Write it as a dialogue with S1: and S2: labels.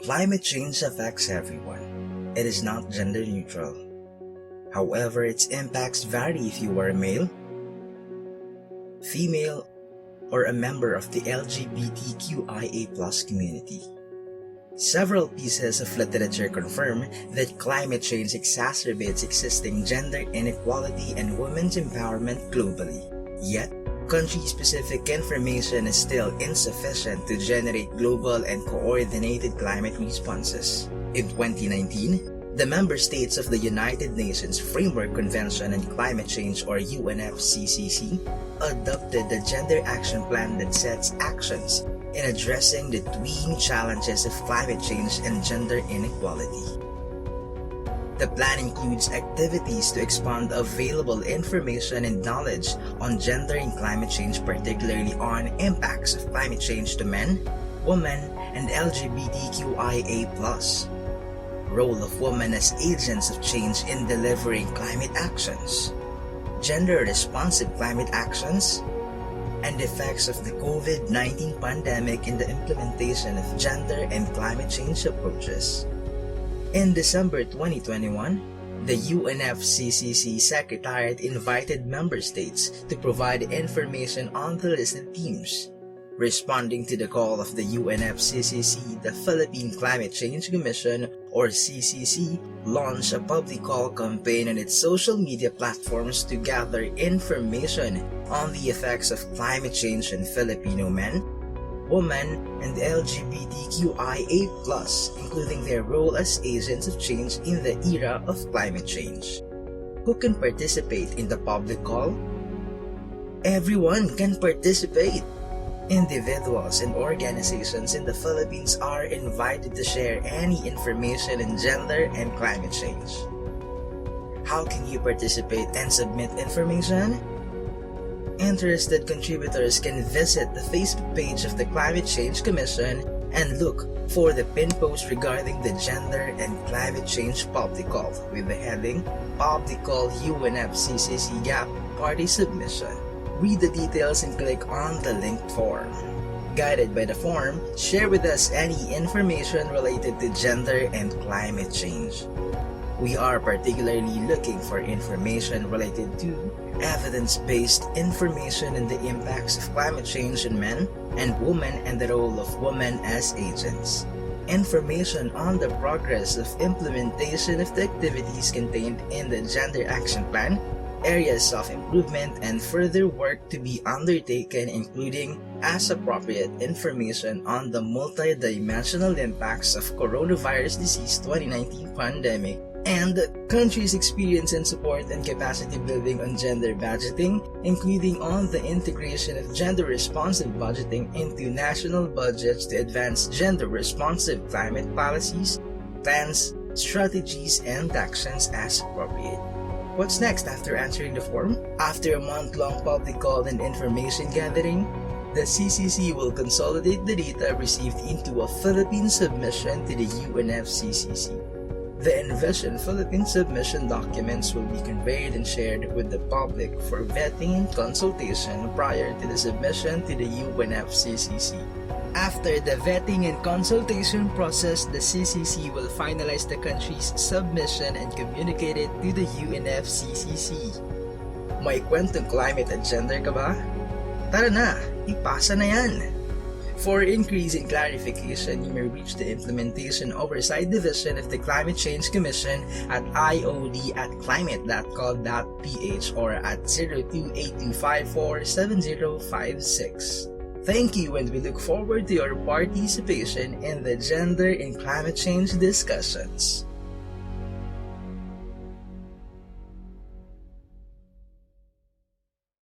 S1: Climate change affects everyone. It is not gender neutral. However, its impacts vary if you are male, female, or a member of the LGBTQIA+ community. Several pieces of literature confirm that climate change exacerbates existing gender inequality and women's empowerment globally. Yet, country-specific information is still insufficient to generate global and coordinated climate responses. In 2019, the member states of the United Nations Framework Convention on Climate Change, or Unfccc, adopted the Gender Action Plan that sets actions in addressing the twin challenges of climate change and gender inequality. The plan includes activities to expand available information and knowledge on gender and climate change, particularly on impacts of climate change to men, women, and LGBTQIA+. Role of women as agents of change in delivering climate actions, gender-responsive climate actions, and effects of the COVID-19 pandemic in the implementation of gender and climate change approaches. In December 2021, the UNFCCC Secretariat invited member states to provide information on the listed themes. Responding to the call of the UNFCCC, the Philippine Climate Change Commission, or CCC, launched a public call campaign on its social media platforms to gather information on the effects of climate change on Filipino men, women, and LGBTQIA+, including their role as agents of change in the era of climate change. Who can participate in the public call? Everyone can participate! Individuals and organizations in the Philippines are invited to share any information on gender and climate change. How can you participate and submit information? Interested contributors can visit the Facebook page of the Climate Change Commission and look for the pin post regarding the Gender and Climate Change Public Call with the heading Public Call UNFCCC Gap Party Submission. Read the details and click on the linked form. Guided by the form, share with us any information related to gender and climate change. We are particularly looking for information related to evidence-based information on the impacts of climate change on men and women and the role of women as agents. Information on the progress of implementation of the activities contained in the Gender Action Plan, areas of improvement, and further work to be undertaken, including, as appropriate, information on the multidimensional impacts of coronavirus disease 2019 pandemic and countries' experience and support and capacity building on gender budgeting, including on the integration of gender-responsive budgeting into national budgets to advance gender-responsive climate policies, plans, strategies, and actions as appropriate. What's next after answering the form? After a month-long public call and information gathering, the CCC will consolidate the data received into a Philippine submission to the UNFCCC. The envisioned Philippine submission documents will be conveyed and shared with the public for vetting and consultation prior to the submission to the UNFCCC. After the vetting and consultation process, the CCC will finalize the country's submission and communicate it to the UNFCCC. May kwentong climate at gender ka ba? Tara na, ipasa na yan! For increase in clarification, you may reach the Implementation Oversight Division of the Climate Change Commission at iod@climate.gov.ph or at 0282547056. Thank you, and we look forward to your participation in the gender and climate change discussions.